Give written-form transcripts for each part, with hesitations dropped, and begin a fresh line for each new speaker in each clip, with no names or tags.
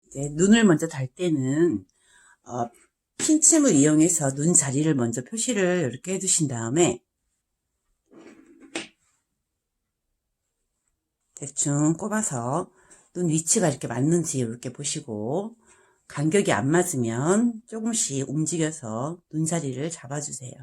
이제 눈을 먼저 달 때는 핀침을 이용해서 눈 자리를 먼저 표시를 이렇게 해두신 다음에 대충 꼽아서 눈 위치가 이렇게 맞는지 이렇게 보시고, 간격이 안 맞으면 조금씩 움직여서 눈 자리를 잡아주세요.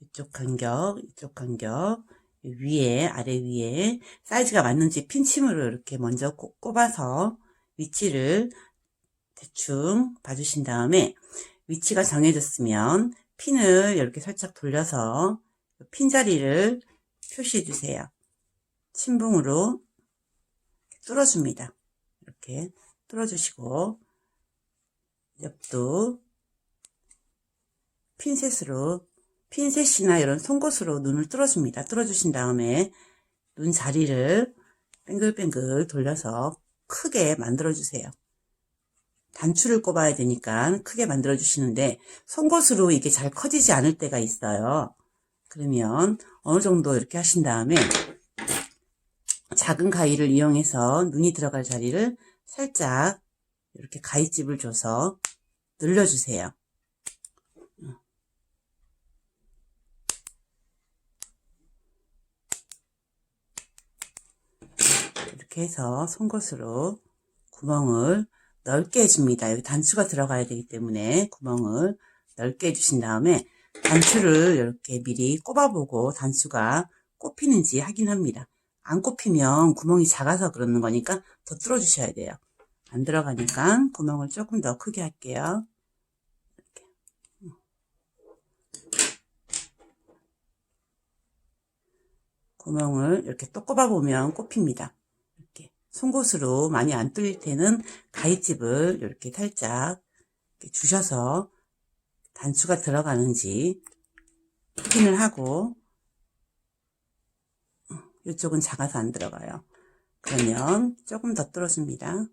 이쪽 간격, 이쪽 간격, 위에, 아래 위에 사이즈가 맞는지 핀침으로 이렇게 먼저 꼽아서 위치를 대충 봐주신 다음에, 위치가 정해졌으면 핀을 이렇게 살짝 돌려서 핀 자리를 표시해 주세요. 침붕으로 뚫어줍니다. 이렇게 뚫어주시고, 옆도 핀셋이나 이런 송곳으로 눈을 뚫어줍니다. 뚫어주신 다음에 눈 자리를 뱅글뱅글 돌려서 크게 만들어주세요. 단추를 꼽아야 되니까 크게 만들어주시는데, 송곳으로 이게 잘 커지지 않을 때가 있어요. 그러면 어느 정도 이렇게 하신 다음에 작은 가위를 이용해서 눈이 들어갈 자리를 살짝 이렇게 가위집을 줘서 늘려주세요. 이렇게 해서 송곳으로 구멍을 넓게 해줍니다. 여기 단추가 들어가야 되기 때문에 구멍을 넓게 해주신 다음에 단추를 이렇게 미리 꼽아보고 단추가 꼽히는지 확인합니다. 안 꼽히면 구멍이 작아서 그러는 거니까 더 뚫어주셔야 돼요. 안 들어가니까 구멍을 조금 더 크게 할게요. 이렇게. 구멍을 이렇게 또 꼽아보면 꼽힙니다. 이렇게 송곳으로 많이 안 뚫릴 때는 가위집을 이렇게 살짝 이렇게 주셔서 단추가 들어가는지 확인을 하고, 이쪽은 작아서 안 들어가요. 그러면 조금 더 뚫어줍니다.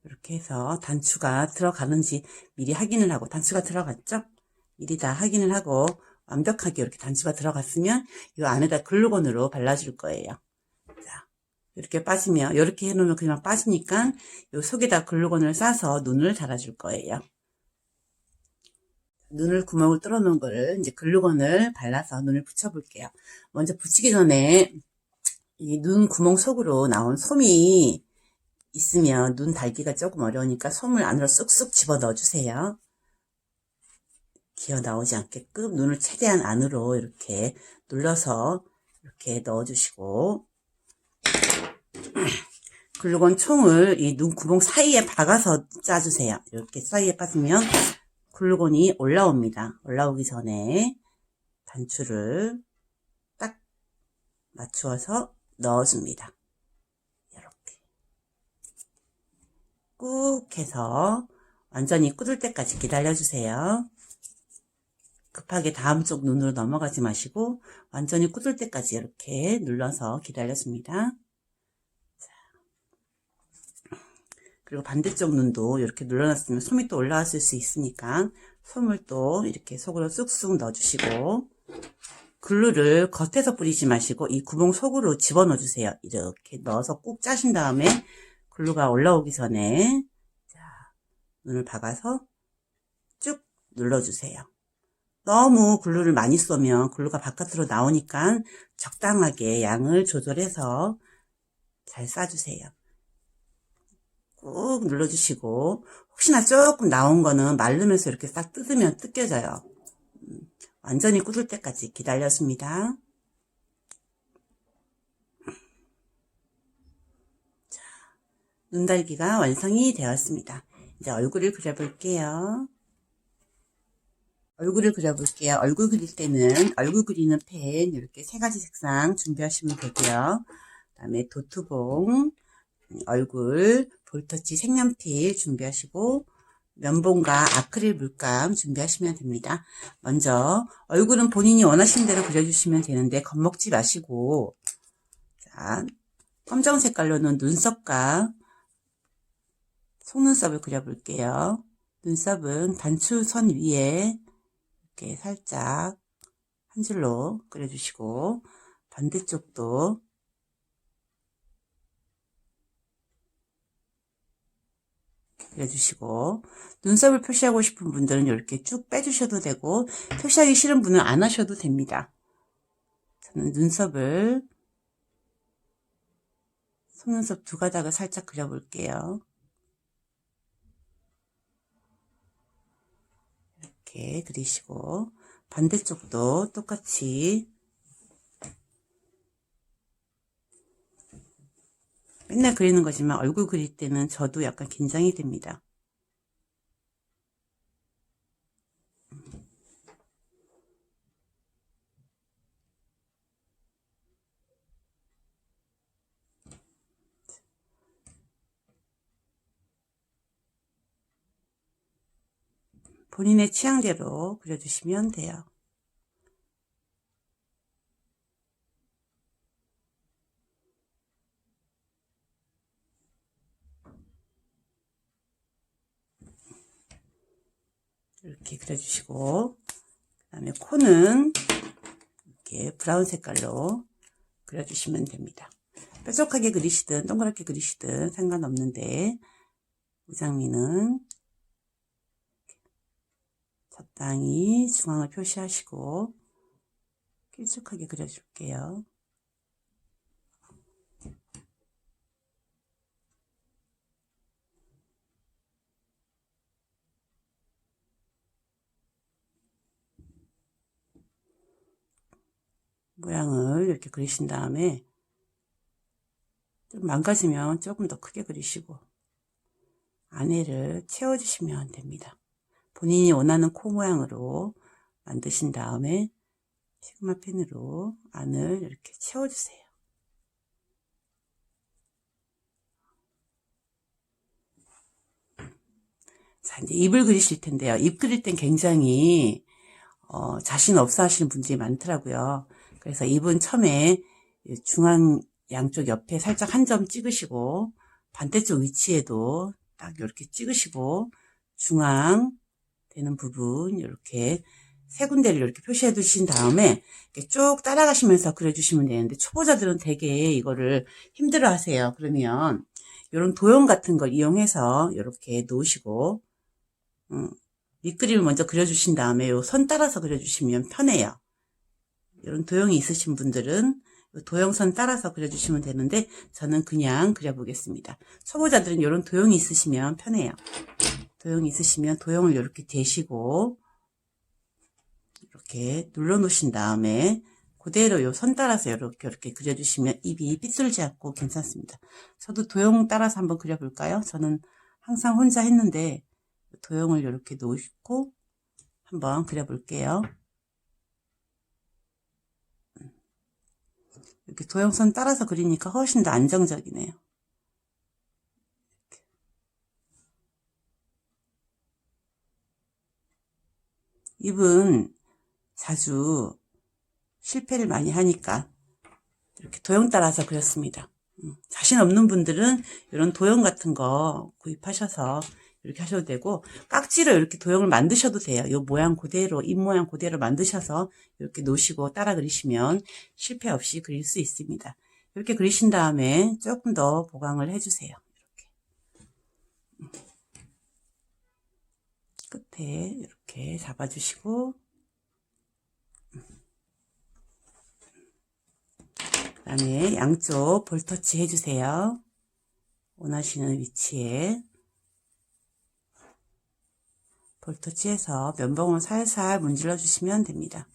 이렇게 해서 단추가 들어가는지 미리 확인을 하고, 단추가 들어갔죠? 미리 다 확인을 하고 완벽하게 이렇게 단추가 들어갔으면 이 안에다 글루건으로 발라줄 거예요. 자, 이렇게 빠지면, 이렇게 해놓으면 그냥 빠지니까 이 속에다 글루건을 싸서 눈을 달아줄 거예요. 눈을 구멍을 뚫어 놓은 거를 이제 글루건을 발라서 눈을 붙여볼게요. 먼저 붙이기 전에 이 눈 구멍 속으로 나온 솜이 있으면 눈 달기가 조금 어려우니까 솜을 안으로 쑥쑥 집어 넣어주세요. 기어 나오지 않게끔 눈을 최대한 안으로 이렇게 눌러서 이렇게 넣어주시고, 글루건 총을 이 눈 구멍 사이에 박아서 짜주세요. 이렇게 사이에 빠지면 글루건이 올라옵니다. 올라오기 전에 단추를 딱 맞추어서 넣어줍니다. 이렇게 꾹 해서 완전히 굳을 때까지 기다려주세요. 급하게 다음 쪽 눈으로 넘어가지 마시고 완전히 굳을 때까지 이렇게 눌러서 기다려줍니다. 그리고 반대쪽 눈도 이렇게 눌러놨으면 솜이 또 올라왔을 수 있으니까 솜을 또 이렇게 속으로 쑥쑥 넣어주시고, 글루를 겉에서 뿌리지 마시고 이 구멍 속으로 집어넣어 주세요. 이렇게 넣어서 꾹 짜신 다음에 글루가 올라오기 전에 자, 눈을 박아서 쭉 눌러주세요. 너무 글루를 많이 쏘면 글루가 바깥으로 나오니까 적당하게 양을 조절해서 잘 싸주세요. 꾹 눌러주시고, 혹시나 조금 나온 거는 마르면서 이렇게 싹 뜯으면 뜯겨져요. 완전히 굳을 때까지 기다렸습니다. 자, 눈달기가 완성이 되었습니다. 이제 얼굴을 그려볼게요. 얼굴을 그려볼게요. 얼굴 그릴 때는 얼굴 그리는 펜 이렇게 세 가지 색상 준비하시면 되고요. 그 다음에 도트봉, 얼굴, 볼터치 색연필 준비하시고, 면봉과 아크릴 물감 준비하시면 됩니다. 먼저 얼굴은 본인이 원하시는 대로 그려주시면 되는데 겁먹지 마시고, 자, 검정 색깔로는 눈썹과 속눈썹을 그려볼게요. 눈썹은 단추선 위에 이렇게 살짝 한 줄로 그려주시고, 반대쪽도 그려주시고, 눈썹을 표시하고 싶은 분들은 이렇게 쭉 빼주셔도 되고, 표시하기 싫은 분은 안 하셔도 됩니다. 저는 눈썹을, 속눈썹 두 가닥을 살짝 그려볼게요. 이렇게 그리시고, 반대쪽도 똑같이 맨날 그리는 거지만 얼굴 그릴 때는 저도 약간 긴장이 됩니다. 본인의 취향대로 그려주시면 돼요. 이렇게 그려주시고, 그 다음에 코는 이렇게 브라운 색깔로 그려주시면 됩니다. 뾰족하게 그리시든 동그랗게 그리시든 상관없는데, 우장미는 적당히 중앙을 표시하시고 길쭉하게 그려줄게요. 모양을 이렇게 그리신 다음에 좀 망가지면 조금 더 크게 그리시고 안에를 채워주시면 됩니다. 본인이 원하는 코 모양으로 만드신 다음에 시그마 펜으로 안을 이렇게 채워주세요. 자, 이제 입을 그리실 텐데요. 입 그릴 땐 굉장히 자신 없어 하시는 분들이 많더라고요. 그래서 입은 처음에 중앙 양쪽 옆에 살짝 한 점 찍으시고 반대쪽 위치에도 딱 이렇게 찍으시고 중앙 되는 부분 이렇게 세 군데를 이렇게 표시해 두신 다음에 이렇게 쭉 따라가시면서 그려주시면 되는데 초보자들은 되게 이거를 힘들어 하세요. 그러면 이런 도형 같은 걸 이용해서 이렇게 놓으시고 밑그림을 먼저 그려주신 다음에 요 선 따라서 그려주시면 편해요. 이런 도형이 있으신 분들은 도형선 따라서 그려주시면 되는데 저는 그냥 그려보겠습니다. 초보자들은 이런 도형이 있으시면 편해요. 도형이 있으시면 도형을 이렇게 대시고 이렇게 눌러 놓으신 다음에 그대로 요 선 따라서 이렇게 그려주시면 입이 삐뚤지 않고 괜찮습니다. 저도 도형 따라서 한번 그려볼까요? 저는 항상 혼자 했는데 도형을 이렇게 놓으시고 한번 그려볼게요. 이렇게 도형선 따라서 그리니까 훨씬 더 안정적이네요. 입은 자주 실패를 많이 하니까 이렇게 도형 따라서 그렸습니다. 자신 없는 분들은 이런 도형 같은 거 구입하셔서 이렇게 하셔도 되고 깍지로 이렇게 도형을 만드셔도 돼요. 이 모양 그대로 입 모양 그대로 만드셔서 이렇게 놓으시고 따라 그리시면 실패 없이 그릴 수 있습니다. 이렇게 그리신 다음에 조금 더 보강을 해주세요. 이렇게 끝에 이렇게 잡아주시고 그 다음에 양쪽 볼터치 해주세요. 원하시는 위치에 볼터치해서 면봉을 살살 문질러 주시면 됩니다.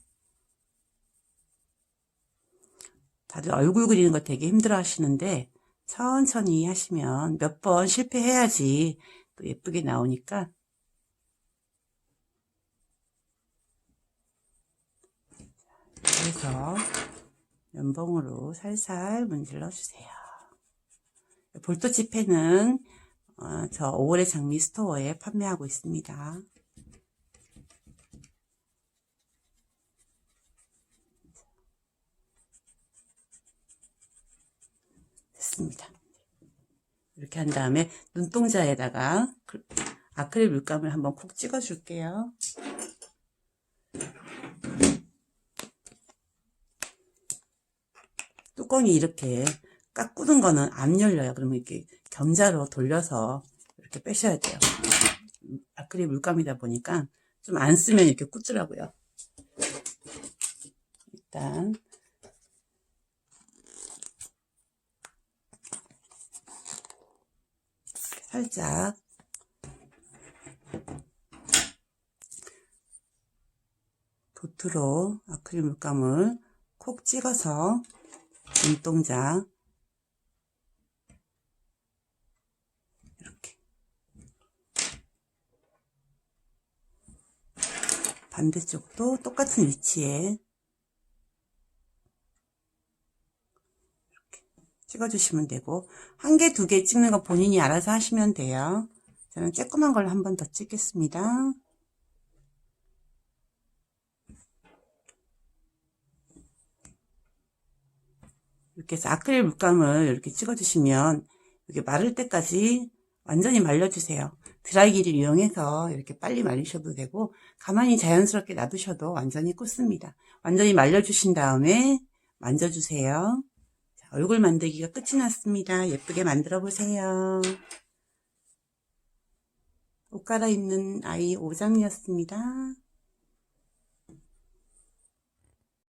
다들 얼굴 그리는 거 되게 힘들어 하시는데 천천히 하시면 몇 번 실패해야지 또 예쁘게 나오니까 그래서 면봉으로 살살 문질러 주세요. 볼터치 펜은 저 5월의 장미 스토어에 판매하고 있습니다. 됐습니다. 이렇게 한 다음에 눈동자에다가 아크릴 물감을 한번 콕 찍어 줄게요. 뚜껑이 이렇게 꽉 굳은 거는 안 열려요. 그러면 이렇게 겸자로 돌려서 이렇게 빼셔야 돼요. 아크릴 물감이다 보니까 좀 안 쓰면 이렇게 굳더라고요. 일단 살짝 도트로 아크릴 물감을 콕 찍어서 눈동자 이렇게 반대쪽도 똑같은 위치에 이렇게 찍어주시면 되고, 한 개, 두 개 찍는 거 본인이 알아서 하시면 돼요. 저는 조그만 걸로 한 번 더 찍겠습니다. 이렇게 해서 아크릴 물감을 이렇게 찍어주시면 이렇게 마를 때까지 완전히 말려주세요. 드라이기를 이용해서 이렇게 빨리 말리셔도 되고, 가만히 자연스럽게 놔두셔도 완전히 굳습니다. 완전히 말려주신 다음에 만져주세요. 자, 얼굴 만들기가 끝이 났습니다. 예쁘게 만들어 보세요. 옷 갈아입는 아이 5장이었습니다.